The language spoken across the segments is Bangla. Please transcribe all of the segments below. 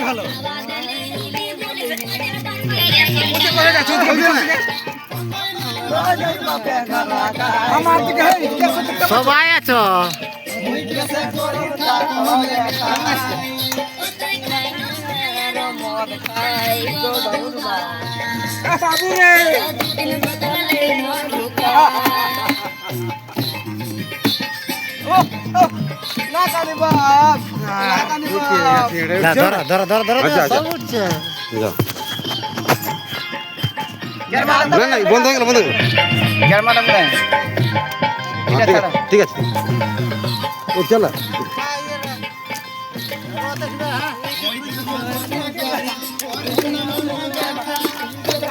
ভালো সবাই আছো বাবু রে না কানি বাপ না কানি বাপ ধরা ধরা ধরা ধরা সব উঠছে না না বন্ধ হয়ে গেল বন্ধ হয়ে গেল ঠিক আছে ও চলো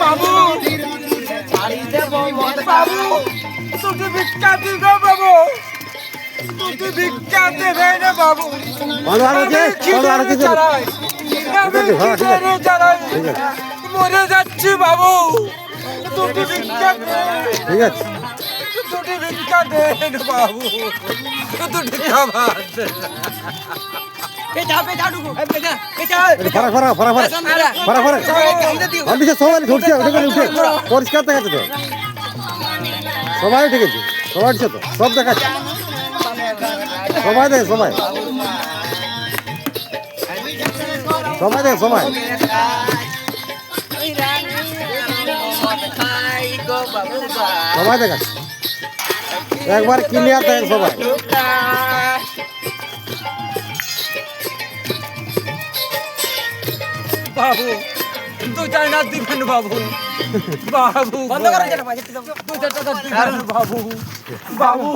বাবু বাবু তুই ভিক্ষা দিবে বাবু তুই ভিক্ষা দেবে না বাবু ভালো আর আছে ভালো আর কিছু মরে যাচ্ছি বাবু তুই ভিক্ষা দে ঠিক আছে তুই ভিক্ষা দে বাবু তুই খাবার পরিষ্কার দেখাচ্ছে তো সবাই ঠিক আছে সবাই তো সব দেখাচ্ছে সবাই দেখে সবাই সবাই দেখে সবাই সবাই দেখাচ্ছে একবার ক্লিয়ার দেখেন সবাই বাবু তুই চাই না দিবেন বাবু বাবু বন্ধ করে বাবু বাবু বাবু